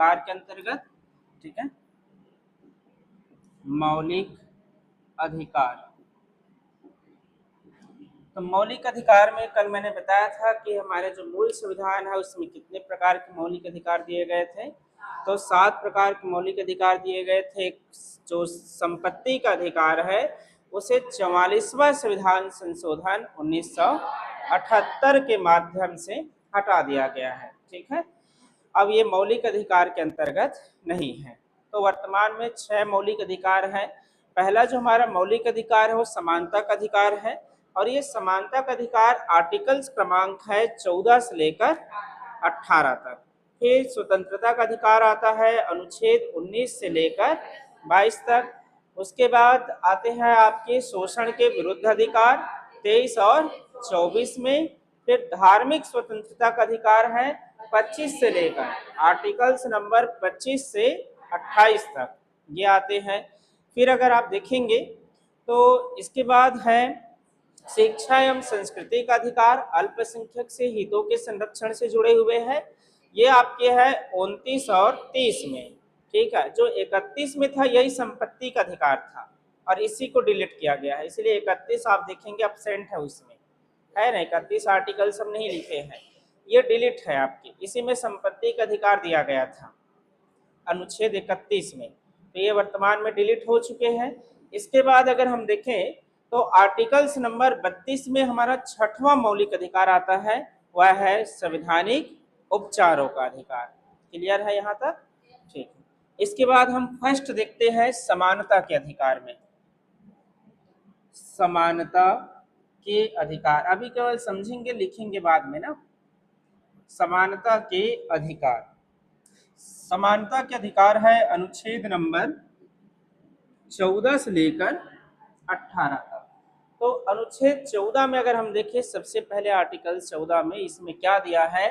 अधिकार के अंतर्गत, ठीक है, मौलिक अधिकार। तो मौलिक अधिकार में कल मैंने बताया था कि हमारे जो मूल संविधान है उसमें कितने प्रकार के मौलिक अधिकार दिए गए थे। तो 7 प्रकार के मौलिक अधिकार दिए गए थे। जो संपत्ति का अधिकार है उसे 44वां संविधान संशोधन 1978 के माध्यम से हटा दिया गया है, ठीक है। अब ये मौलिक अधिकार के अंतर्गत नहीं है। तो वर्तमान में 6 मौलिक अधिकार हैं। पहला जो हमारा मौलिक अधिकार है वो समानता का अधिकार है, और ये समानता का अधिकार आर्टिकल्स क्रमांक है 14 से लेकर 18 तक। फिर स्वतंत्रता का अधिकार आता है अनुच्छेद 19 से लेकर 22 तक। उसके बाद आते हैं आपके शोषण के विरुद्ध अधिकार 23 और 24 में। फिर धार्मिक स्वतंत्रता का अधिकार है 25 से लेकर आर्टिकल्स नंबर 25 से 28 तक ये आते हैं। फिर अगर आप देखेंगे तो इसके बाद है शिक्षा एवं संस्कृति का अधिकार, अल्पसंख्यक से हितों के संरक्षण से जुड़े हुए हैं। ये आपके है 29 और 30 में, ठीक है। जो 31 में था यही संपत्ति का अधिकार था और इसी को डिलीट किया गया है, इसलिए 31 आप देखेंगे एब्सेंट है, उसमें है ना 31 आर्टिकल सब नहीं लिखे हैं, ये डिलीट है आपकी। इसी में संपत्ति का अधिकार दिया गया था अनुच्छेद 31 में, तो ये वर्तमान में डिलीट हो चुके हैं। इसके बाद अगर हम देखें तो आर्टिकल्स नंबर 32 में हमारा 6वां मौलिक अधिकार आता है, वह है संवैधानिक उपचारों का अधिकार। क्लियर है यहाँ तक? ठीक है। इसके बाद हम फर्स्ट देखते हैं समानता के अधिकार में। समानता के अधिकार अभी केवल समझेंगे, लिखेंगे बाद में ना। समानता के अधिकार, समानता के अधिकार है अनुच्छेद नंबर 14 से लेकर 18 तक। तो अनुच्छेद 14 में अगर हम देखें, सबसे पहले आर्टिकल 14 में इसमें क्या दिया है,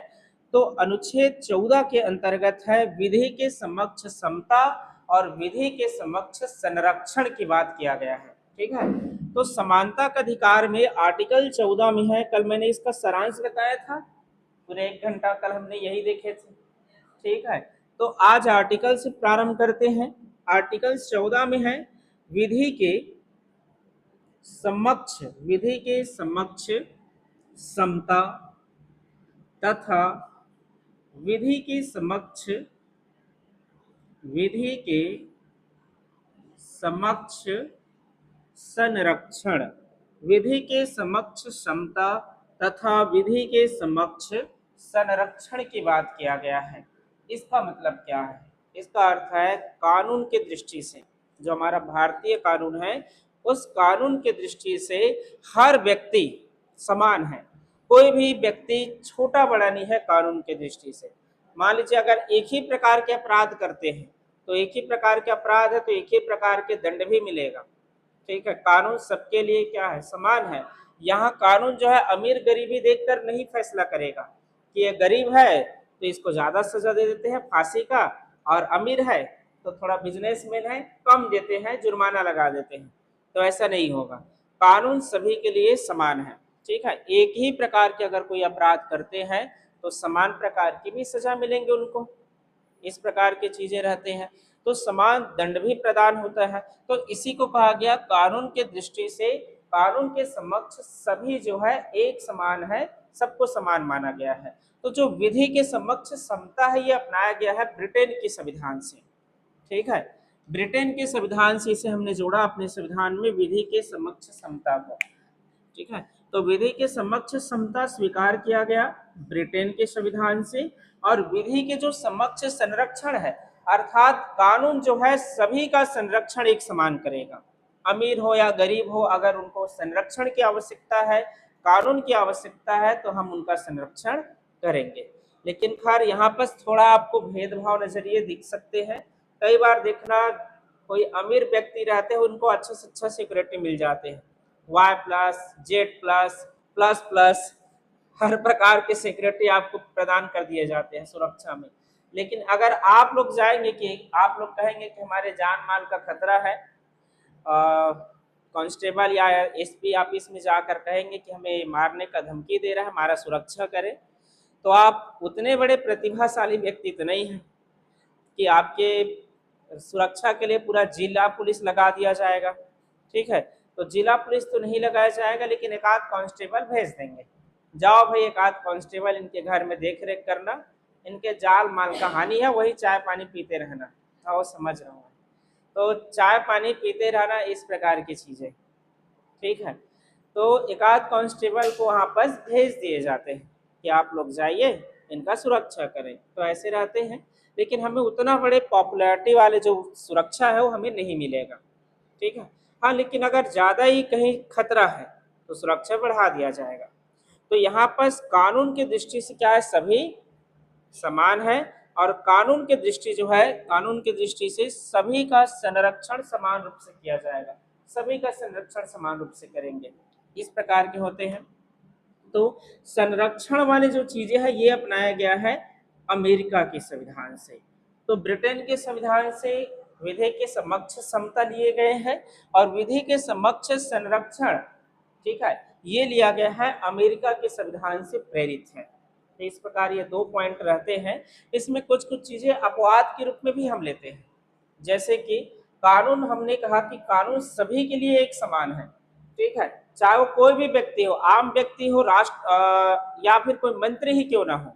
तो अनुच्छेद 14 के अंतर्गत है विधि के समक्ष समता और विधि के समक्ष संरक्षण की बात किया गया है, ठीक है। तो समानता का अधिकार में आर्टिकल 14 में है, कल मैंने इसका सारांश बताया था, पूरे 1 घंटा कल हमने यही देखे थे, ठीक है। तो आज आर्टिकल से प्रारंभ करते हैं। आर्टिकल 14 में है विधि के समक्ष समता तथा विधि के समक्ष संरक्षण, विधि के समक्ष समता तथा विधि के समक्ष संरक्षण की बात किया गया है। इसका मतलब क्या है? इसका अर्थ है कानून के दृष्टि से, जो हमारा भारतीय कानून है उस कानून के दृष्टि से हर व्यक्ति समान है, कोई भी व्यक्ति छोटा बड़ा नहीं है कानून के दृष्टि से। मान लीजिए अगर एक ही प्रकार के अपराध करते हैं तो एक ही प्रकार के अपराध है तो एक ही प्रकार के दंड भी मिलेगा, ठीक है। कानून सबके लिए क्या है? समान है। यहाँ कानून जो है अमीर गरीबी देखकर नहीं फैसला करेगा कि ये गरीब है तो इसको ज्यादा सजा दे देते हैं फांसी का, और अमीर है तो थोड़ा बिजनेसमैन है कम देते हैं, जुर्माना लगा देते हैं। तो ऐसा नहीं होगा, कानून सभी के लिए समान है, ठीक है। एक ही प्रकार के अगर कोई अपराध करते हैं तो समान प्रकार की भी सजा मिलेंगे उनको, इस प्रकार की चीजें रहते हैं। तो समान दंड भी प्रदान होता है। तो इसी को कहा गया कानून के दृष्टि से कानून के समक्ष सभी जो है एक समान है, सबको समान माना गया है। तो जो विधि के समक्ष समता है ये अपनाया गया है ब्रिटेन के संविधान से, ठीक है। ब्रिटेन के संविधान से इसे हमने जोड़ा अपने संविधान में, विधि के समक्ष समता को, ठीक है। तो विधि के समक्ष समता स्वीकार किया गया ब्रिटेन के संविधान से, और विधि के जो समक्ष संरक्षण है अर्थात कानून जो है सभी का संरक्षण एक समान करेगा, अमीर हो या गरीब हो, अगर उनको संरक्षण की आवश्यकता है, कानून की आवश्यकता है तो हम उनका संरक्षण करेंगे। लेकिन खैर यहाँ पर थोड़ा आपको भेदभाव नजरिए दिख सकते हैं। कई बार देखना कोई अमीर व्यक्ति रहते हैं उनको अच्छा से अच्छा सिक्योरिटी मिल जाते हैं, Y+, Z+, हर प्रकार के सिक्योरिटी आपको प्रदान कर दिए जाते हैं सुरक्षा में। लेकिन अगर आप लोग जाएंगे कि आप लोग कहेंगे कि हमारे जान माल का खतरा है, कांस्टेबल या एसपी ऑफिस में जाकर कहेंगे कि हमें मारने का धमकी दे रहा है, हमारा सुरक्षा करें, तो आप उतने बड़े प्रतिभाशाली व्यक्ति तो नहीं हैं, कि आपके सुरक्षा के लिए पूरा जिला पुलिस लगा दिया जाएगा, ठीक है। तो जिला पुलिस तो नहीं लगाया जाएगा, लेकिन एक आध कांस्टेबल भेज देंगे, जाओ भाई एक आध कांस्टेबल इनके घर में देख रेख करना, इनके जाल माल का हानि है, वही चाय पानी पीते रहना। हाँ वो समझ रहा हूँ। तो चाय पानी पीते रहना, इस प्रकार की चीजें, ठीक है। तो एक आध कांस्टेबल को वहाँ पर भेज दिए जाते हैं कि आप लोग जाइए इनका सुरक्षा करें, तो ऐसे रहते हैं। लेकिन हमें उतना बड़े पॉपुलैरिटी वाले जो सुरक्षा है वो हमें नहीं मिलेगा, ठीक है। हाँ लेकिन अगर ज़्यादा ही कहीं खतरा है तो सुरक्षा बढ़ा दिया जाएगा। तो यहाँ पर कानून की दृष्टि से क्या है, सभी समान है, और कानून की दृष्टि जो है, कानून की दृष्टि से सभी का संरक्षण समान रूप से किया जाएगा, सभी का संरक्षण समान रूप से करेंगे, इस प्रकार के होते हैं। तो संरक्षण वाले जो चीजें हैं ये अपनाया गया है अमेरिका के संविधान से। तो ब्रिटेन के संविधान से विधि के समक्ष समता लिए गए हैं, और विधि के समक्ष संरक्षण, ठीक है, ये लिया गया है अमेरिका के संविधान से प्रेरित है। तो इस प्रकार ये दो पॉइंट रहते हैं। इसमें कुछ कुछ चीजें अपवाद के रूप में भी हम लेते हैं, जैसे कि कानून, हमने कहा कि कानून सभी के लिए एक समान है, ठीक है, चाहे वो कोई भी व्यक्ति हो, आम व्यक्ति हो, राष्ट्र या फिर कोई मंत्री ही क्यों ना हो,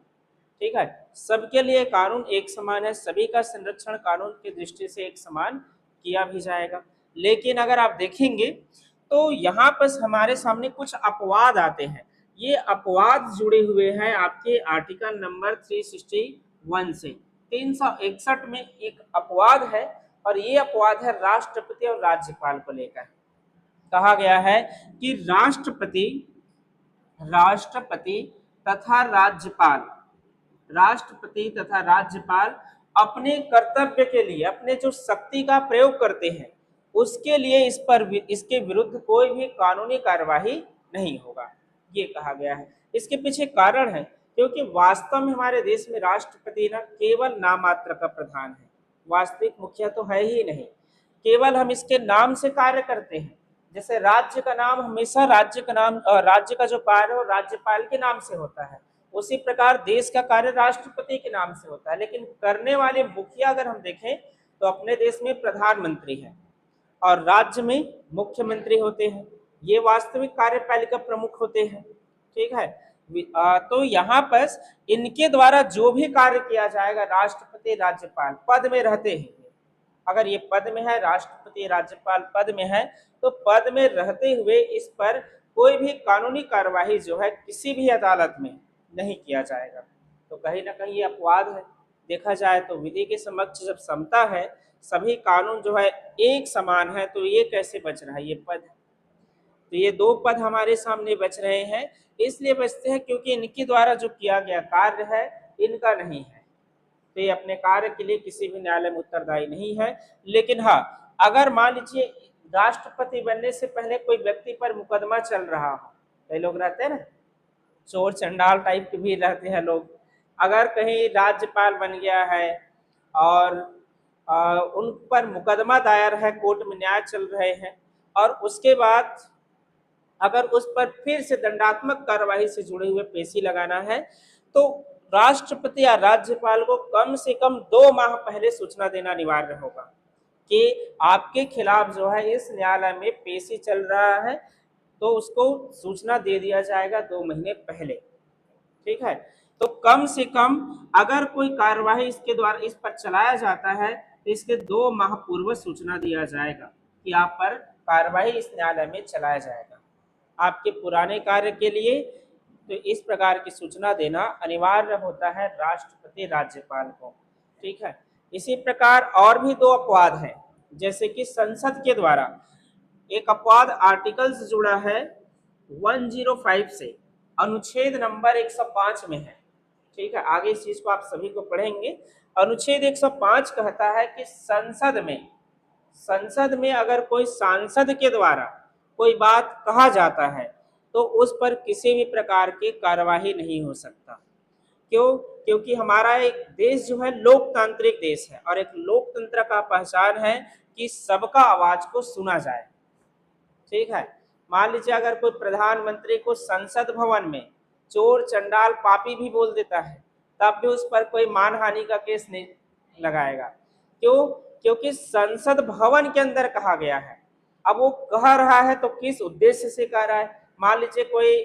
ठीक है, सबके लिए कानून एक समान है, सभी का संरक्षण कानून की दृष्टि से एक समान किया भी जाएगा। लेकिन अगर आप देखेंगे तो यहाँ पर हमारे सामने कुछ अपवाद आते हैं। ये अपवाद जुड़े हुए हैं आपके आर्टिकल नंबर 361 से। 361 में एक अपवाद है, और ये अपवाद है राष्ट्रपति और राज्यपाल को लेकर। कहा गया है कि राष्ट्रपति तथा राज्यपाल, राष्ट्रपति तथा राज्यपाल अपने कर्तव्य के लिए, अपने जो शक्ति का प्रयोग करते हैं उसके लिए इसके विरुद्ध कोई भी कानूनी कार्यवाही नहीं होगा, ये कहा गया है। इसके पीछे कारण है क्योंकि वास्तव में हमारे देश में राष्ट्रपति ना केवल नामात्र का प्रधान है, वास्तविक मुखिया तो है ही नहीं, केवल हम इसके नाम से कार्य करते हैं। जैसे राज्य का नाम हमेशा राज्य का जो कार्य हो राज्यपाल के नाम से होता है, उसी प्रकार देश का कार्य राष्ट्रपति के नाम से होता है। लेकिन करने वाले मुखिया अगर हम देखें तो अपने देश में प्रधानमंत्री है और राज्य में मुख्यमंत्री होते हैं, ये वास्तविक कार्यपालिका प्रमुख होते हैं, ठीक है। तो यहाँ पर इनके द्वारा जो भी कार्य किया जाएगा, राष्ट्रपति राज्यपाल पद में रहते हैं, अगर ये पद में है, राष्ट्रपति राज्यपाल पद में है, तो पद में रहते हुए इस पर कोई भी कानूनी कार्यवाही जो है किसी भी अदालत में नहीं किया जाएगा। तो कहीं ना कहीं ये अपवाद है। देखा जाए तो विधि के समक्ष जब समता है, सभी कानून जो है एक समान है, तो ये कैसे बच रहा है, ये पद। तो ये दो पद हमारे सामने बच रहे हैं, इसलिए बचते हैं क्योंकि इनके द्वारा जो किया गया कार्य है इनका नहीं है, तो ये अपने कार्य के लिए किसी भी न्यायालय में उत्तरदायी नहीं है। लेकिन हाँ, अगर मान लीजिए राष्ट्रपति बनने से पहले कोई व्यक्ति पर मुकदमा चल रहा हो, कई लोग रहते हैं ना, चोर चंडाल टाइप के भी रहते हैं लोग, अगर कहीं राज्यपाल बन गया है और उन पर मुकदमा दायर है, कोर्ट में न्याय चल रहे हैं, और उसके बाद अगर उस पर फिर से दंडात्मक कार्यवाही से जुड़े हुए पेशी लगाना है, तो राष्ट्रपति या राज्यपाल को कम से कम 2 माह पहले सूचना देना अनिवार्य होगा कि आपके खिलाफ जो है इस न्यायालय में पेशी चल रहा है, तो उसको सूचना दे दिया जाएगा 2 महीने पहले, ठीक है। तो कम से कम अगर कोई कार्यवाही इसके द्वारा इस पर चलाया जाता है तो इसके 2 माह पूर्व सूचना दिया जाएगा कि आप पर कार्यवाही इस न्यायालय में चलाया जाएगा। आपके पुराने कार्य के लिए तो इस प्रकार की सूचना देना अनिवार्य होता है राष्ट्रपति राज्यपाल को, ठीक है। इसी प्रकार और भी 2 अपवाद हैं, जैसे कि संसद के द्वारा एक अपवाद आर्टिकल से जुड़ा है 105 से, अनुच्छेद नंबर 105 में है, ठीक है। आगे इस चीज को आप सभी को पढ़ेंगे। अनुच्छेद 105 कहता है कि संसद में अगर कोई सांसद के द्वारा कोई बात कहा जाता है तो उस पर किसी भी प्रकार की कार्यवाही नहीं हो सकता। क्यों? क्योंकि हमारा एक देश जो है लोकतांत्रिक देश है, और एक लोकतंत्र का पहचान है कि सबका आवाज को सुना जाए, ठीक है। मान लीजिए अगर कोई प्रधानमंत्री को संसद भवन में चोर चंडाल पापी भी बोल देता है, तब भी उस पर कोई मानहानि का केस नहीं लगाएगा। क्यों? क्योंकि संसद भवन के अंदर कहा गया है। अब वो कह रहा है तो किस उद्देश्य से कह रहा है? मान लीजिए कोई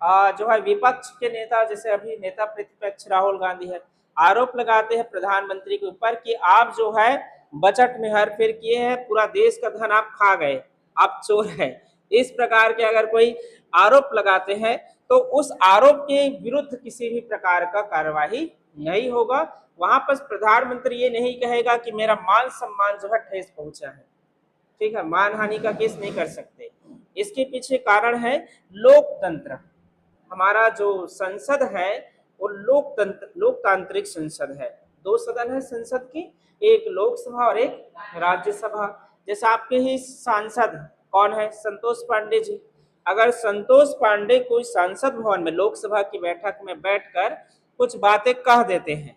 जो है विपक्ष के नेता, जैसे अभी नेता प्रतिपक्ष राहुल गांधी है, आरोप लगाते हैं प्रधानमंत्री के ऊपर कि आप जो है बजट में हेरफेर किए हैं, पूरा देश का धन आप खा गए, आप चोर हैं। इस प्रकार के अगर कोई आरोप लगाते हैं तो उस आरोप के विरुद्ध किसी भी प्रकार का कार्यवाही नहीं होगा। वहां पर प्रधानमंत्री ये नहीं कहेगा कि मेरा मान सम्मान जो है ठेस पहुंचा है, ठीक है, मानहानि का केस नहीं कर सकते। इसके पीछे कारण है लोकतंत्र। हमारा जो संसद है वो लोकतांत्रिक संसद है। दो सदन है संसद की, एक लोकसभा और एक राज्यसभा। जैसे आपके ही सांसद कौन है? संतोष पांडे जी। अगर संतोष पांडे कोई संसद भवन में लोकसभा की बैठक में बैठकर कुछ बातें कह देते हैं,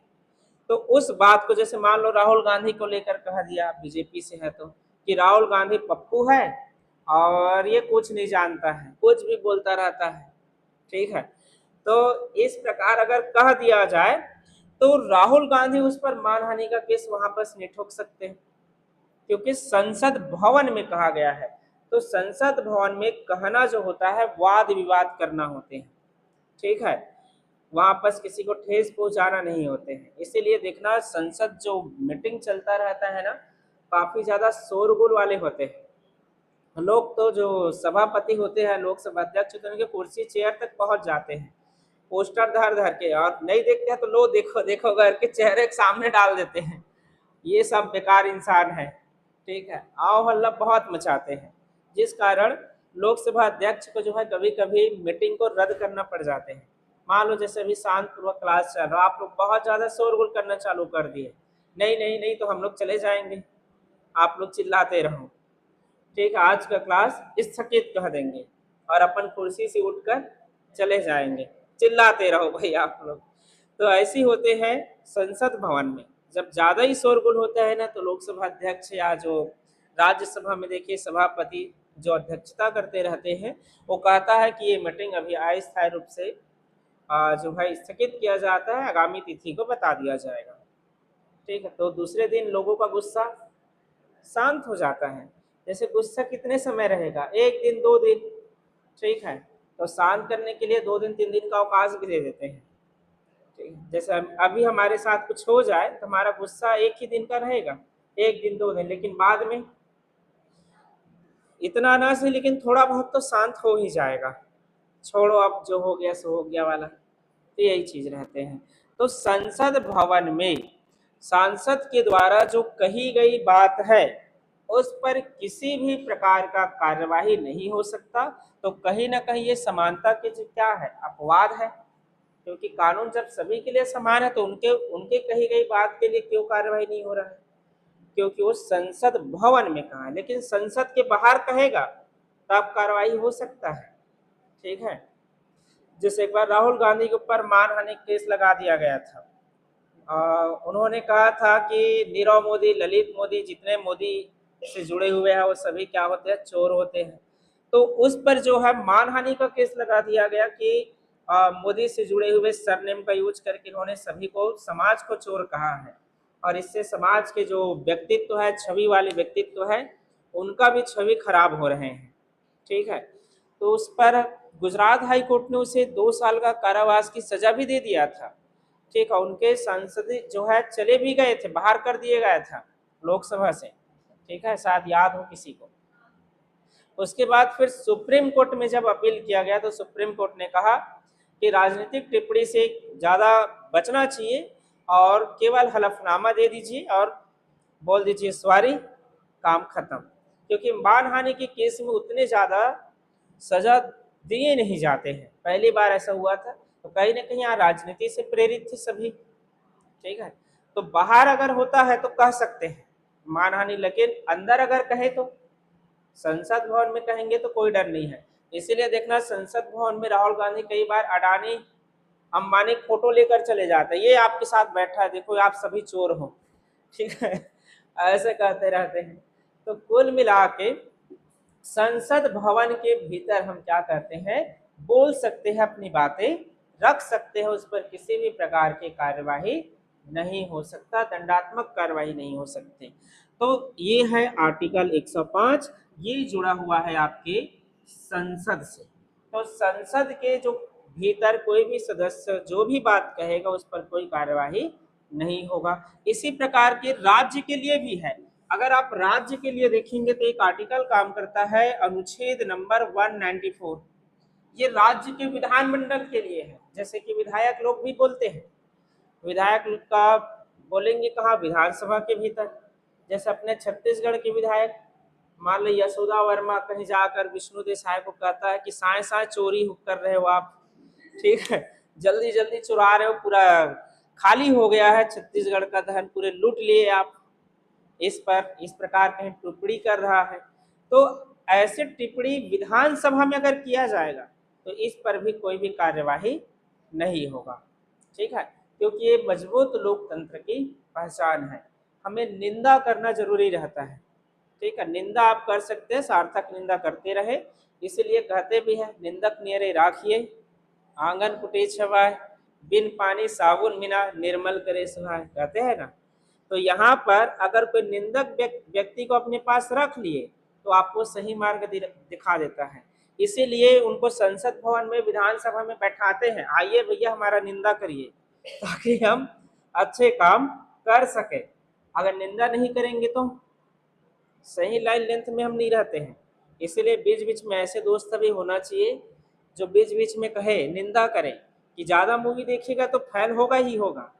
तो उस बात को, जैसे मान लो राहुल गांधी को लेकर कह दिया, बीजेपी से है तो, कि राहुल गांधी पप्पू है और ये कुछ नहीं जानता है, कुछ भी बोलता रहता है, ठीक है। तो इस प्रकार अगर कह दिया जाए तो राहुल गांधी उस पर मानहानि का केस वहां पर नहीं ठोक सकते, क्योंकि संसद भवन में कहा गया है। तो संसद भवन में कहना जो होता है वाद विवाद करना होते हैं, ठीक है, वहां पर किसी को ठेस पहुंचाना नहीं होते हैं। इसीलिए देखना संसद जो मीटिंग चलता रहता है ना, काफी ज्यादा शोरगुल वाले होते हैं। लोग तो जो सभापति होते हैं, लोकसभा अध्यक्ष होते हैं, उनके कुर्सी चेयर तक पहुंच जाते हैं पोस्टर धर धर के, और नहीं देखते हैं तो लो देखो देखो करके चेहरे के सामने डाल देते हैं। ये सब बेकार इंसान है, ठीक है, आओ हल्ला बहुत मचाते हैं, जिस कारण लोकसभा अध्यक्ष को जो है कभी कभी मीटिंग को रद्द करना पड़ जाते हैं। मान लो जैसे अभी शांतपूर्वक क्लास चल रहा, आप लोग बहुत ज्यादा शोरगुल करना चालू कर दिए, नहीं नहीं नहीं तो हम लोग चले जाएंगे, आप लोग चिल्लाते रहो, ठीक है, आज का क्लास स्थगित कह देंगे और अपन कुर्सी से उठकर चले जाएंगे, चिल्लाते रहो भाई आप लोग। तो ऐसे होते हैं संसद भवन में। जब ज्यादा ही शोरगुल होता है ना, तो लोकसभा अध्यक्ष या जो राज्यसभा में देखिए सभापति जो अध्यक्षता करते रहते हैं, वो कहता है कि ये मीटिंग अभी अस्थायी रूप से जो है स्थगित किया जाता है, आगामी तिथि को बता दिया जाएगा, ठीक है। तो दूसरे दिन लोगों का गुस्सा शांत हो जाता है। जैसे गुस्सा कितने समय रहेगा? एक दिन, दो दिन, ठीक है, तो शांत करने के लिए 2 दिन 3 दिन का अवकाश भी दे देते हैं, ठीक है। जैसे अभी हमारे साथ कुछ हो जाए तो हमारा गुस्सा एक ही दिन का रहेगा, 1 दिन 2 दिन, लेकिन बाद में इतना ना सही लेकिन थोड़ा बहुत तो शांत हो ही जाएगा, छोड़ो अब जो हो गया सो हो गया वाला। तो यही चीज रहते हैं। तो संसद भवन में सांसद के द्वारा जो कही गई बात है उस पर किसी भी प्रकार का कार्यवाही नहीं हो सकता। तो कहीं ना कहीं ये समानता के जो क्या है, अपवाद है, क्योंकि कानून जब सभी के लिए समान है तो उनके उनके कही गई बात के लिए क्यों कार्यवाही नहीं हो रहा है? क्योंकि वो संसद भवन में कहा है, लेकिन संसद के बाहर कहेगा तब कार्रवाई हो सकता है, ठीक है। जैसे एक बार राहुल गांधी के ऊपर मानहानि केस लगा दिया गया था। उन्होंने कहा था कि नीरव मोदी, ललित मोदी, जितने मोदी से जुड़े हुए हैं वो सभी क्या होते हैं? चोर होते हैं। तो उस पर जो है मानहानि का केस लगा दिया गया कि मोदी से जुड़े हुए सरनेम का यूज करके इन्होंने सभी को, समाज को चोर कहा है, और इससे समाज के जो व्यक्तित्व है, छवि वाले व्यक्तित्व है, उनका भी छवि खराब हो रहे हैं, ठीक है। तो उस पर गुजरात हाई कोर्ट ने उसे 2 साल का कारावास की सजा भी दे दिया था, ठीक है। उनके सांसद जो है चले भी गए थे, बाहर कर दिए गया था लोकसभा से, ठीक है, शायद याद हो किसी को। उसके बाद फिर सुप्रीम कोर्ट में जब अपील किया गया तो सुप्रीम कोर्ट ने कहा कि राजनीतिक टिप्पणी से ज़्यादा बचना चाहिए और केवल हलफनामा दे दीजिए और बोल दीजिए सॉरी, काम खत्म। क्योंकि मानहानि के केस में उतने ज़्यादा सजा दिए नहीं जाते हैं, पहली बार ऐसा हुआ था, तो कहीं ना कहीं यहाँ राजनीति से प्रेरित थे सभी, ठीक है। तो बाहर अगर होता है तो कह सकते हैं मानहानि, लेकिन अंदर अगर कहे तो, संसद भवन में कहेंगे तो कोई डर नहीं है। इसीलिए देखना संसद भवन में राहुल गांधी कई बार अडानी अंबानी फोटो लेकर चले जाते हैं, ये आपके साथ बैठा है, देखो आप सभी चोर हो, ठीक है, ऐसे कहते रहते हैं। तो कुल मिला के संसद भवन के भीतर हम क्या करते हैं? बोल सकते हैं, अपनी बातें रख सकते हैं, उस पर किसी भी प्रकार की कार्यवाही नहीं हो सकता, दंडात्मक कार्रवाई नहीं हो सकती। तो ये है आर्टिकल 105, ये जुड़ा हुआ है आपके संसद से। तो संसद के जो भीतर कोई भी सदस्य जो भी बात कहेगा उस पर कोई कार्यवाही नहीं होगा। इसी प्रकार के राज्य के लिए भी है। अगर आप राज्य के लिए देखेंगे तो एक आर्टिकल काम करता है अनुच्छेद नंबर 194। ये राज्य के विधानमंडल के लिए है। जैसे कि विधायक लोग भी बोलते हैं, विधायक का बोलेंगे कहाँ, विधानसभा के भीतर। जैसे अपने छत्तीसगढ़ के विधायक मान लो यशोदा वर्मा कहीं जाकर विष्णु देसाई को कहता है कि साए साए चोरी कर रहे हो आप, ठीक है, जल्दी जल्दी चुरा रहे हो, पूरा खाली हो गया है छत्तीसगढ़ का धन, पूरे लूट लिए आप। इस पर इस प्रकार कहीं टिप्पणी कर रहा है, तो ऐसे टिप्पणी विधानसभा में अगर किया जाएगा तो इस पर भी कोई भी कार्यवाही नहीं होगा, ठीक है, क्योंकि ये मजबूत लोकतंत्र की पहचान है। हमें निंदा करना जरूरी रहता है, ठीक है, निंदा आप कर सकते हैं, सार्थक निंदा करते रहे। इसलिए कहते भी हैं निंदक नियरे राखिए, आंगन कुटे छवाए, बिन पानी साबुन बिना निर्मल करे सुहाए, कहते हैं ना। तो यहाँ पर अगर कोई निंदक व्यक्ति को अपने पास रख लिए तो आपको सही मार्ग दिखा देता है। इसीलिए उनको संसद भवन में, विधानसभा में बैठाते हैं, आइए भैया हमारा निंदा करिए, ताकि हम अच्छे काम कर सके। अगर निंदा नहीं करेंगे तो सही लाइन लेंथ में हम नहीं रहते हैं। इसीलिए बीच बीच में ऐसे दोस्त भी होना चाहिए जो बीच बीच में कहे, निंदा करें कि ज्यादा मूवी देखिएगा तो फैल होगा ही होगा,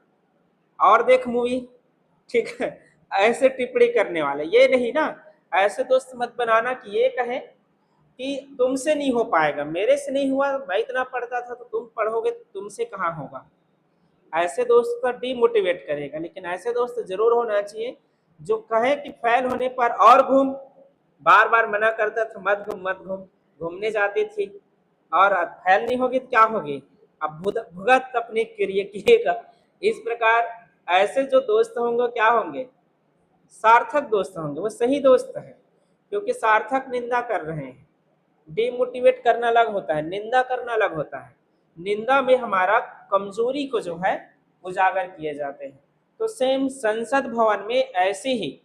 और देख मूवी, ठीक है, ऐसे टिप्पणी करने वाले ये नहीं ना। ऐसे दोस्त मत बनाना कि ये कहे कि तुमसे नहीं हो पाएगा, मेरे से नहीं हुआ, मैं इतना पढ़ता था तो तुम पढ़ोगे, तुमसे कहाँ होगा। ऐसे दोस्त को डीमोटिवेट करेगा। लेकिन ऐसे दोस्त जरूर होना चाहिए जो कहे कि फेल होने पर और घूम, बार बार मना करता था मत घूम मत घूम, घूमने जाती थी और फेल नहीं होगी तो क्या होगी, अब भुगत अपने किएगा। इस प्रकार ऐसे जो दोस्त होंगे क्या होंगे, सार्थक दोस्त होंगे, वो सही दोस्त है, क्योंकि सार्थक निंदा कर रहे हैं। डिमोटिवेट करना अलग होता है, निंदा करना अलग होता है। निंदा में हमारा कमजोरी को जो है उजागर किए जाते हैं। तो सेम संसद भवन में ऐसे ही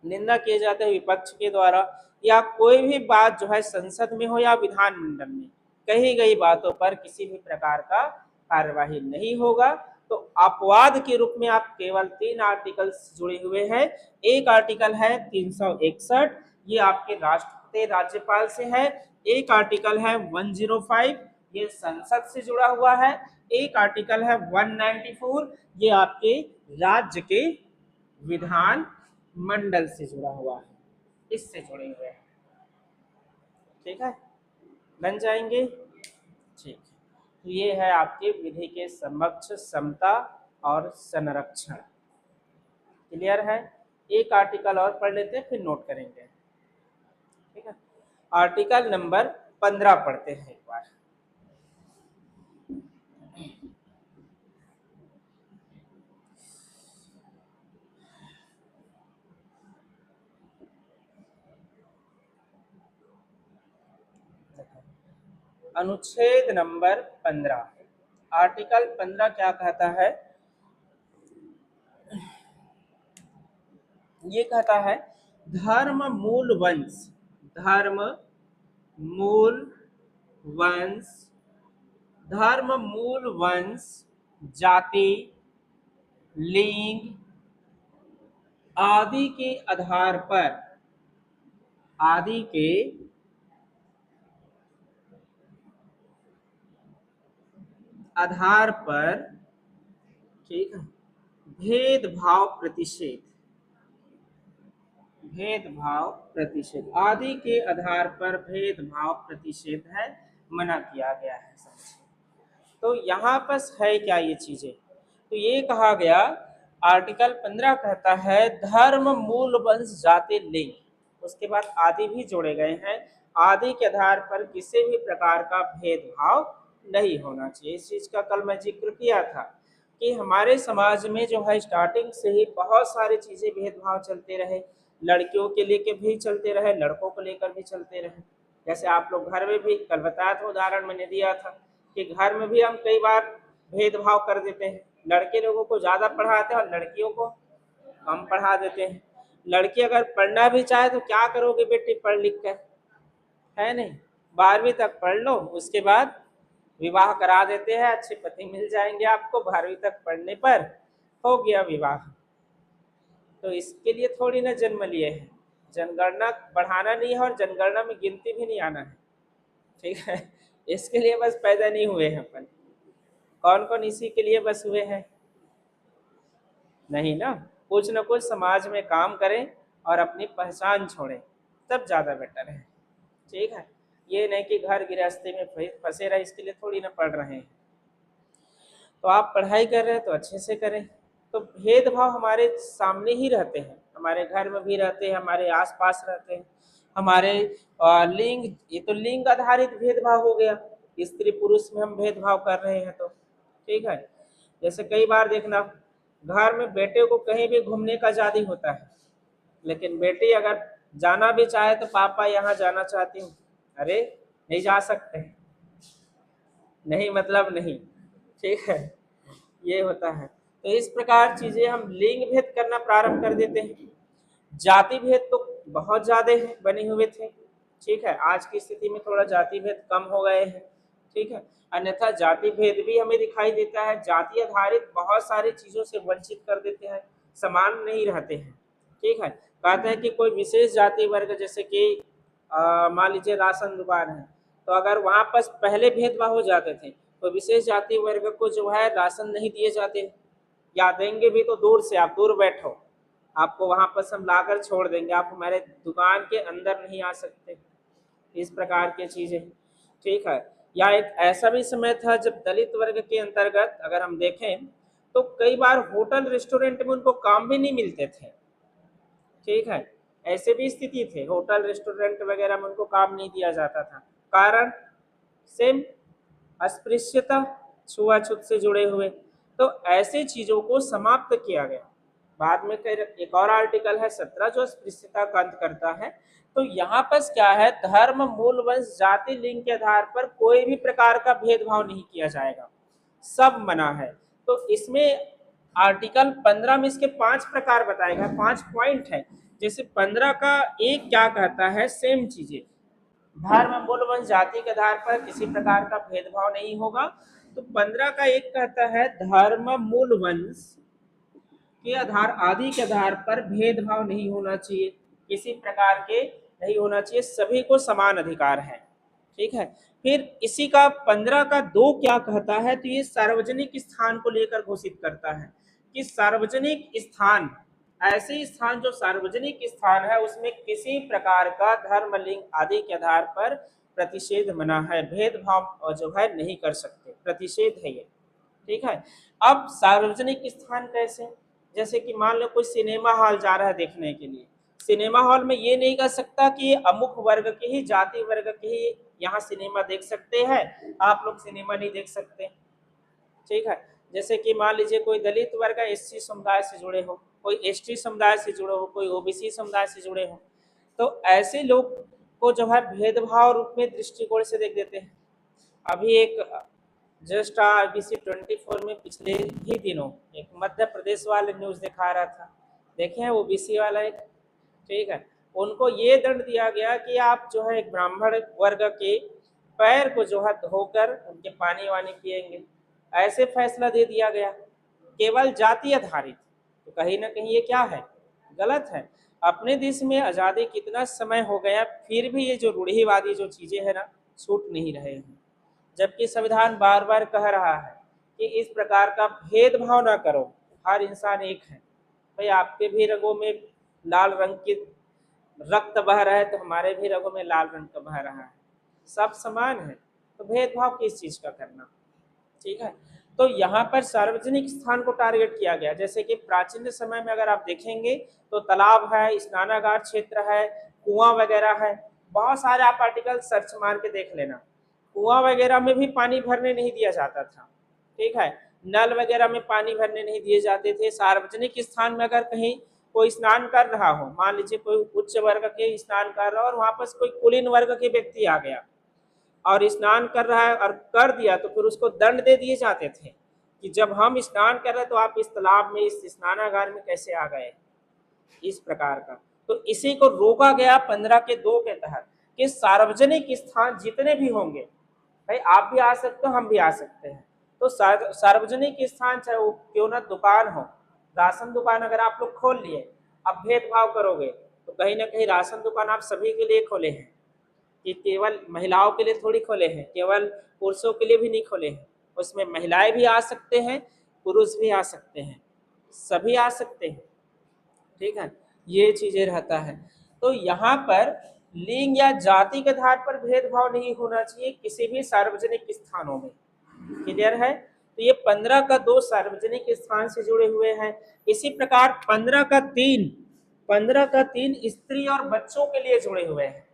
निंदा किए जाते हैं विपक्ष के द्वारा, या कोई भी बात जो है संसद में हो या विधानमंडल में कही गई बातों पर किसी भी प्रकार का कार्यवाही नहीं होगा। तो अपवाद के रूप में आप केवल 3 आर्टिकल्स जुड़े हुए हैं। एक आर्टिकल है 361, ये आपके राष्ट्रपति राज्यपाल से है। एक आर्टिकल है 105, ये संसद से जुड़ा हुआ है। एक आर्टिकल है 194, ये आपके राज्य के विधान मंडल से जुड़ा हुआ है, इससे जुड़े हुए हैं, ठीक है, बन जाएंगे, ठीक। तो ये है आपके विधि के समक्ष, समता और संरक्षण। क्लियर है। एक आर्टिकल और पढ़ लेते हैं फिर नोट करेंगे, ठीक है। आर्टिकल नंबर 15 पढ़ते हैं एक बार। अनुच्छेद नंबर 15, आर्टिकल 15 क्या कहता है, ये कहता है धर्म मूल वंश, धर्म मूल वंश, धर्म मूल वंश, जाति, लिंग आदि के आधार पर, आदि के आधार पर, ठीक है, भेदभाव प्रतिषेध, भेदभाव प्रतिषेध, आदि के आधार पर भेदभाव प्रतिषेध है, मना किया गया है। तो यहाँ पर है क्या ये चीजें, तो ये कहा गया आर्टिकल 15 कहता है धर्म मूल वंश जाति लिंग, उसके बाद आदि भी जोड़े गए हैं, आदि के आधार पर किसी भी प्रकार का भेदभाव नहीं होना चाहिए। इस चीज का कल मैं जिक्र किया था कि हमारे समाज में जो है स्टार्टिंग से ही बहुत सारी चीजें भेदभाव चलते रहे, लड़कियों के लेकर भी चलते रहे, लड़कों को लेकर भी चलते रहे। जैसे आप लोग घर में भी, कल बताया था, उदाहरण मैंने दिया था कि घर में भी हम कई बार भेदभाव कर देते हैं, लड़के लोगों को ज़्यादा पढ़ाते हैं और लड़कियों को कम पढ़ा देते हैं। लड़की अगर पढ़ना भी चाहे तो क्या करोगे बेटी पढ़ लिख कर, है नहीं, 12वीं तक पढ़ लो, उसके बाद विवाह करा देते हैं, अच्छे पति मिल जाएंगे आपको, 12वीं तक पढ़ने पर हो गया विवाह। तो इसके लिए थोड़ी ना जन्म लिए है, जनगणना बढ़ाना नहीं है और जनगणना में गिनती भी नहीं आना है, ठीक है। इसके लिए बस पैदा नहीं हुए हैं अपन। कौन कौन इसी के लिए बस हुए हैं? नहीं ना, कुछ न कुछ समाज में काम करें और अपनी पहचान छोड़ें, तब ज़्यादा बेटर है, ठीक है। ये नहीं कि घर गृहस्थी में फंसे रहे, इसके लिए थोड़ी ना पढ़ रहे हैं। तो आप पढ़ाई कर रहे हैं तो अच्छे से करें। तो भेदभाव हमारे सामने ही रहते हैं, हमारे घर में भी रहते हैं, हमारे आसपास रहते हैं, हमारे लिंग, ये तो लिंग आधारित भेदभाव हो गया, स्त्री पुरुष में हम भेदभाव कर रहे हैं तो, ठीक है। जैसे कई बार देखना, घर में बेटे को कहीं भी घूमने का आज़ादी होता है, लेकिन बेटी अगर जाना भी चाहे तो पापा यहाँ जाना चाहती हूँ, अरे नहीं जा सकते, नहीं मतलब नहीं, ठीक है, ये होता है। तो इस प्रकार चीजें हम लिंग भेद करना प्रारंभ कर देते हैं। जाति भेद तो बहुत ज्यादा है बने हुए थे, ठीक है, आज की स्थिति में थोड़ा जाति भेद कम हो गए हैं, ठीक है। अन्यथा जाति भेद भी हमें दिखाई देता है, जाति आधारित बहुत सारी चीजों से वंचित कर देते हैं, समान नहीं रहते हैं, ठीक है। कहते हैं कि कोई विशेष जाति वर्ग, जैसे कि मान लीजिए राशन दुकान है, तो अगर वहां पर पहले भेदभाव हो जाते थे तो विशेष जाति वर्ग को जो है राशन नहीं दिए जाते, या देंगे भी तो दूर से, आप दूर बैठो, आपको वहां पर हम लाकर छोड़ देंगे, आप हमारे दुकान के अंदर नहीं आ सकते, इस प्रकार की चीजें, ठीक है। या एक ऐसा भी समय था जब दलित वर्ग के अंतर्गत अगर हम देखें तो कई बार होटल रेस्टोरेंट में उनको काम भी नहीं मिलते थे, ठीक है, ऐसे भी स्थिति थे, होटल रेस्टोरेंट वगैरह में उनको काम नहीं दिया जाता था, कारण सेम अस्पृश्यता, छुआछूत से जुड़े हुए। तो ऐसे चीजों को समाप्त किया गया। बाद में एक और आर्टिकल है 17 जो अस्पृश्यता का अंत करता है। तो यहाँ पर क्या है, धर्म, मूल, वंश, जाति, लिंग के आधार पर कोई भी प्रकार का भेदभाव नहीं किया जाएगा, सब मना है। तो इसमें आर्टिकल 15 में इसके 5 प्रकार बताएगा, 5 पॉइंट है। जैसे 15 का एक क्या कहता है, सेम चीजें, धर्म, मूल, वंश, जाति के आधार पर किसी प्रकार का भेदभाव नहीं होगा। तो 15 का एक कहता है धर्म, मूल, वंश के आधार आदि के आधार पर भेदभाव नहीं होना चाहिए, किसी प्रकार के नहीं होना चाहिए, सभी को समान अधिकार है, ठीक है। फिर इसी का 15 का 2 क्या कहता है, तो ये सार्वजनिक स्थान को लेकर घोषित करता है कि सार्वजनिक स्थान, ऐसे स्थान जो सार्वजनिक स्थान है उसमें किसी प्रकार का धर्म, लिंग आदि के आधार पर प्रतिषेध मना है, भेदभाव जो है नहीं कर सकते, प्रतिषेध है ये, ठीक है। अब सार्वजनिक स्थान कैसे, जैसे कि मान लो कोई सिनेमा हॉल जा रहा है देखने के लिए, सिनेमा हॉल में ये नहीं कर सकता कि अमुक वर्ग के ही, जाति वर्ग के ही यहाँ सिनेमा देख सकते हैं, आप लोग सिनेमा नहीं देख सकते, ठीक है। जैसे कि मान लीजिए कोई दलित वर्ग एससी समुदाय से जुड़े हो, कोई एसटी समुदाय से जुड़े हो, कोई ओबीसी समुदाय से जुड़े हो, तो ऐसे लोग को जो है भेदभाव रूप में दृष्टिकोण से देख देते हैं। अभी एक जस्ट IBC 24 में पिछले ही दिनों एक मध्य प्रदेश वाले न्यूज दिखा रहा था, देखे हैं, ओबीसी वाला एक, ठीक है, उनको ये दंड दिया गया कि आप जो है एक ब्राह्मण वर्ग के पैर को जो है धोकर उनके पानी वानी पिएंगे, ऐसे फैसला दे दिया गया, केवल जाति आधारित। तो कहीं ना कहीं ये क्या है, गलत है। अपने देश में आज़ादी कितना समय हो गया, फिर भी ये जो रूढ़िवादी जो चीजें हैं ना, छूट नहीं रहे हैं, जबकि संविधान बार बार कह रहा है कि इस प्रकार का भेदभाव ना करो, हर इंसान एक है। भाई आपके भी रगों में लाल रंग की रक्त बह रहा है तो हमारे भी रगों में लाल रंग का बह रहा है, सब समान है, तो भेदभाव किस चीज का करना, ठीक है। तो यहाँ पर सार्वजनिक स्थान को टारगेट किया गया, जैसे कि प्राचीन समय में अगर आप देखेंगे तो तालाब है, स्नानागार क्षेत्र है, कुआं वगैरह है, बहुत सारे आप आर्टिकल सर्च मार के देख लेना, कुआं वगैरह में भी पानी भरने नहीं दिया जाता था, ठीक है, नल वगैरह में पानी भरने नहीं दिए जाते थे। सार्वजनिक स्थान में अगर कहीं कोई स्नान कर रहा हो, मान लीजिए कोई उच्च वर्ग के स्नान कर रहा हो और वहां पर कोई कुलीन वर्ग के व्यक्ति आ गया और स्नान कर रहा है और कर दिया, तो फिर उसको दंड दे दिए जाते थे। कि जब हम स्नान कर रहे तो आप इस तालाब में, इस स्नानागार में कैसे आ गए, इस प्रकार का। तो इसी को रोका गया 15 के 2 के तहत कि सार्वजनिक स्थान जितने भी होंगे, भाई आप भी आ सकते हो, हम भी आ सकते हैं, तो सार्वजनिक स्थान चाहे वो क्यों ना दुकान हो, राशन दुकान अगर आप लोग खोल लिए, अब भेदभाव करोगे तो कहीं ना कहीं राशन दुकान आप सभी के लिए खोले हैं, कि केवल महिलाओं के लिए थोड़ी खोले हैं, केवल पुरुषों के लिए भी नहीं खोले हैं, उसमें महिलाएं भी आ सकते हैं, पुरुष भी आ सकते हैं, सभी आ सकते हैं, ठीक है, ये चीजें रहता है। तो यहाँ पर लिंग या जाति के आधार पर भेदभाव नहीं होना चाहिए किसी भी सार्वजनिक स्थानों में, क्लियर है। तो ये 15 का 2 सार्वजनिक स्थान से जुड़े हुए हैं। इसी प्रकार 15 का 3 स्त्री और बच्चों के लिए जुड़े हुए हैं।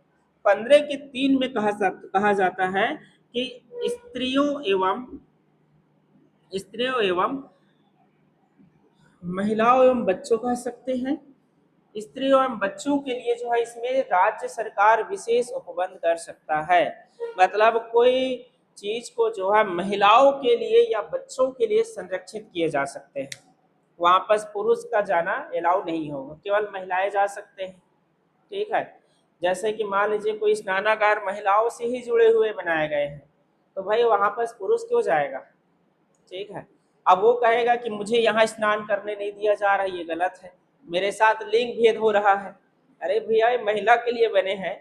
15 के 3 में कहा जाता है कि स्त्रियों एवं महिलाओं एवं बच्चों कह सकते हैं, स्त्रियों एवं बच्चों के लिए जो है इसमें राज्य सरकार विशेष उपबंध कर सकता है। मतलब कोई चीज को जो है महिलाओं के लिए या बच्चों के लिए संरक्षित किए जा सकते हैं, वहां पर पुरुष का जाना अलाउ नहीं होगा, केवल महिलाएं जा सकते हैं, ठीक है। जैसे कि मान लीजिए कोई स्नानागार महिलाओं से ही जुड़े हुए बनाए गए हैं, तो भाई वहां पर पुरुष क्यों जाएगा, ठीक है। अब वो कहेगा कि मुझे यहाँ स्नान करने नहीं दिया जा रहा है, ये गलत है, मेरे साथ लिंग भेद हो रहा है। अरे भैया ये महिला के लिए बने हैं,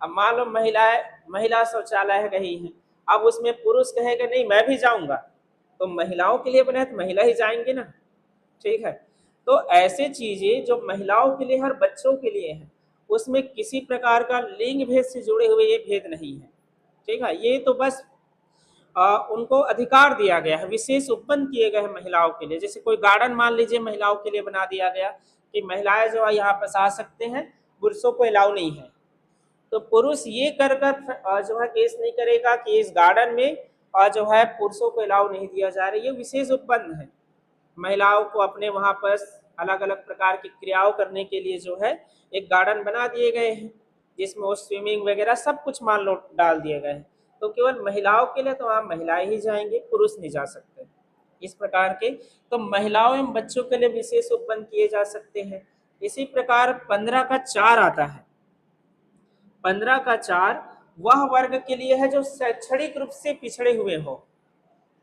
अब मान लो महिला शौचालय कहीं है, अब उसमें पुरुष कहेगा नहीं मैं भी जाऊंगा, तो महिलाओं के लिए बने हैं तो महिला ही जाएंगे ना, ठीक है। तो ऐसे चीजें जो महिलाओं के लिए हर बच्चों के लिए है, उसमें किसी प्रकार का लिंग भेद से जुड़े हुए ये भेद नहीं है, ठीक है। ये तो बस उनको अधिकार दिया गया है, विशेष उपबंध किए गए हैं महिलाओं के लिए। जैसे कोई गार्डन मान लीजिए महिलाओं के लिए बना दिया गया कि महिलाएं जो है यहाँ पर आ सकते हैं, पुरुषों को अलाउ नहीं है, तो पुरुष ये कर जो है केस नहीं करेगा कि इस गार्डन में जो है पुरुषों को अलाउ नहीं दिया जा रहा है, ये विशेष उपबंध है। महिलाओं को अपने वहां पर अलग अलग प्रकार की क्रियाओं करने के लिए जो है एक गार्डन बना दिए गए हैं, जिसमें वो स्विमिंग वगैरह सब कुछ मान लो डाल दिए गए हैं, तो केवल महिलाओं के लिए तो वहाँ महिलाएं ही जाएंगे, पुरुष नहीं जा सकते, इस प्रकार के। तो महिलाओं एवं बच्चों के लिए विशेष उपबंध किए जा सकते हैं। इसी प्रकार 15 का 4 आता है। 15 का 4 वह वर्ग के लिए है जो शैक्षणिक रूप से पिछड़े हुए हो,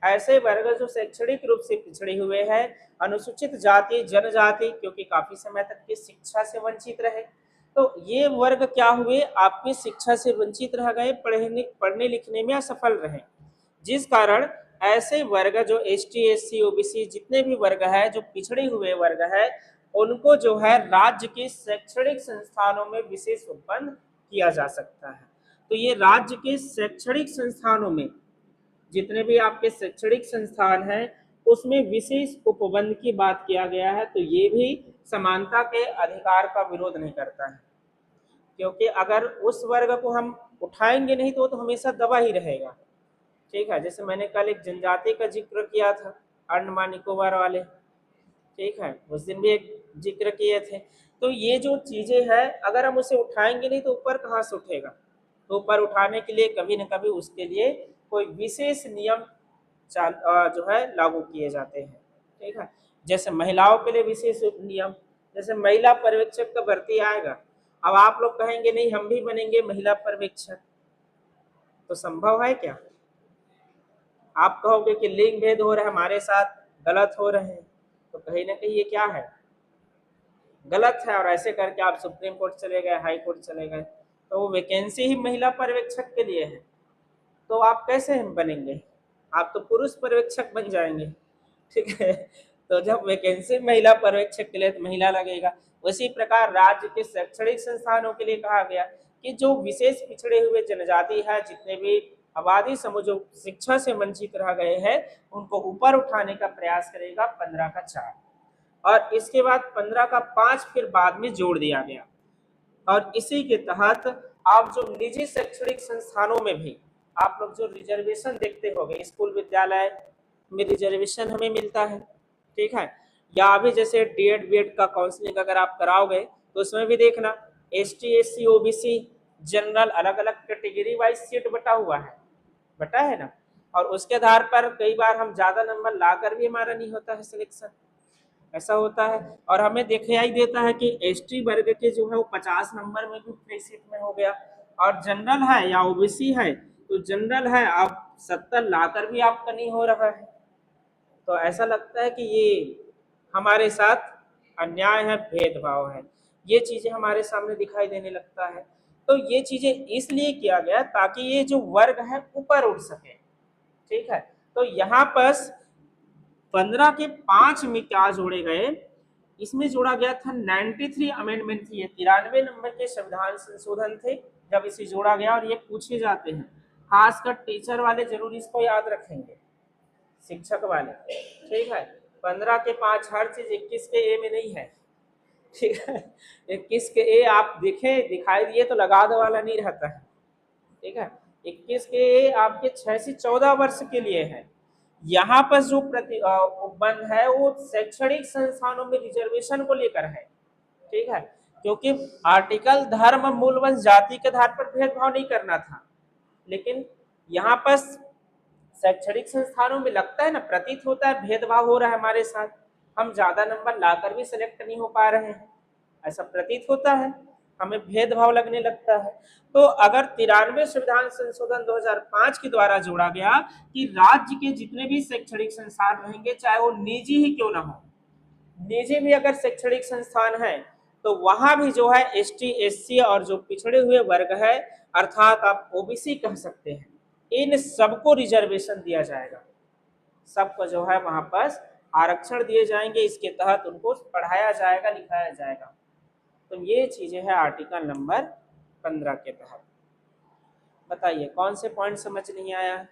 ऐसे वर्ग जो शैक्षणिक रूप से पिछड़े हुए हैं, अनुसूचित जाति जनजाति, क्योंकि काफी समय तक की शिक्षा से वंचित रहे, तो ये वर्ग क्या हुए, आपकी शिक्षा से वंचित रह गए, पढ़ने लिखने में असफल रहे, जिस कारण ऐसे वर्ग जो ST SC OBC जितने भी वर्ग है जो पिछड़े हुए वर्ग है, उनको जो है राज्य के शैक्षणिक संस्थानों में विशेष उपबंध किया जा सकता है। तो ये राज्य के शैक्षणिक संस्थानों में जितने भी आपके शैक्षणिक संस्थान हैं उसमें विशेष उपबंध की बात किया गया है, तो ये भी समानता के अधिकार का विरोध नहीं करता है, क्योंकि अगर उस वर्ग को हम उठाएंगे नहीं तो हमेशा दबा ही रहेगा, ठीक है। जैसे मैंने कल एक जनजाति का जिक्र किया था, अंडमान निकोबार वाले, ठीक है, उस दिन भी एक जिक्र किए थे। तो ये जो चीजें हैं अगर हम उसे उठाएंगे नहीं तो ऊपर कहाँ से उठेगा, तो ऊपर उठाने के लिए कभी न कभी उसके लिए कोई विशेष नियम जो है लागू किए जाते हैं, ठीक है। जैसे महिलाओं के लिए विशेष नियम, जैसे महिला पर्यवेक्षक का भर्ती आएगा, अब आप लोग कहेंगे नहीं हम भी बनेंगे महिला पर्यवेक्षक, तो संभव है क्या? आप कहोगे कि लिंग भेद हो रहा है हमारे साथ, गलत हो रहे हैं, तो कहीं ना कहीं ये क्या है, गलत है। और ऐसे करके आप सुप्रीम कोर्ट चले गए, हाई कोर्ट चले गए, तो वो वैकेंसी ही महिला पर्यवेक्षक के लिए है, तो आप कैसे बनेंगे, आप तो पुरुष पर्यवेक्षक बन जाएंगे, ठीक है। तो जब वैकेंसी महिला पर्यवेक्षक के लिए तो महिला लगेगा। उसी प्रकार राज्य के शैक्षणिक संस्थानों के लिए कहा गया कि जो विशेष पिछड़े हुए जनजाति है, जितने भी आबादी समूह जो शिक्षा से वंचित रह गए हैं, उनको ऊपर उठाने का प्रयास करेगा 15 का 4। और इसके बाद 15 का 5 फिर बाद में जोड़ दिया गया, और इसी के तहत आप जो निजी शैक्षणिक संस्थानों में भी आप लोग जो रिजर्वेशन देखते होंगे, स्कूल विद्यालय में रिजर्वेशन हमें मिलता है, ठीक है, या अभी जैसे D.Ed B.Ed का काउंसलिंग अगर आप कराओगे तो उसमें भी देखना ST SC OBC जनरल अलग अलग कैटेगरी वाइज सीट बटा हुआ है, बटा है ना। और उसके आधार पर कई बार हम ज्यादा नंबर लाकर भी हमारा नहीं होता है सिलेक्शन, ऐसा होता है। और हमें दिखाई देता है कि एसटी वर्ग के जो है वो 50 नंबर में भी फ्री सीट में हो गया, और जनरल है या ओबीसी है तो जनरल है आप 70 लाकर भी आपका नहीं हो रहा है। तो ऐसा लगता है कि ये हमारे साथ अन्याय है, भेदभाव है, ये चीजें हमारे सामने दिखाई देने लगता है। तो ये चीजें इसलिए किया गया ताकि ये जो वर्ग है ऊपर उठ सके, ठीक है। तो यहाँ पर 15 के 5 में क्या जोड़े गए, इसमें जोड़ा गया था 93 अमेंडमेंट थी, 93 नंबर के संविधान संशोधन थे जब इसे जोड़ा गया। और ये पूछे जाते हैं, खासकर टीचर वाले जरूर इसको याद रखेंगे, शिक्षक वाले, ठीक है। 15 के 5 हर चीज 21 के ए में नहीं है, ठीक है। 21 के ए आप दिखाई दिए तो लगा दो वाला नहीं रहता है, ठीक है। 21 के ए आपके 6 से 14 वर्ष के लिए है। यहाँ पर जो उपबंध है वो शैक्षणिक संस्थानों में रिजर्वेशन को लेकर है, ठीक है। क्योंकि आर्टिकल धर्म मूल वंश जाति के आधार पर भेदभाव नहीं करना था, लेकिन यहाँ पर शैक्षणिक संस्थानों में लगता है ना, प्रतीत होता है भेदभाव हो रहा है हमारे साथ, हम ज्यादा नंबर लाकर भी सिलेक्ट नहीं हो पा रहे हैं, ऐसा प्रतीत होता है, हमें भेदभाव लगने लगता है। तो अगर 93 संविधान संशोधन 2005 के द्वारा जोड़ा गया कि राज्य के जितने भी शैक्षणिक संस्थान रहेंगे, चाहे वो निजी ही क्यों ना हो, निजी भी अगर शैक्षणिक संस्थान है तो वहां भी जो है एसटी एससी और जो पिछड़े हुए वर्ग है, अर्थात आप ओबीसी कह सकते हैं, इन सबको रिजर्वेशन दिया जाएगा, सबको जो है वहां पर आरक्षण दिए जाएंगे, इसके तहत उनको पढ़ाया जाएगा, लिखाया जाएगा। तो ये चीजें हैं आर्टिकल नंबर 15 के तहत। बताइए कौन से पॉइंट समझ नहीं आया है?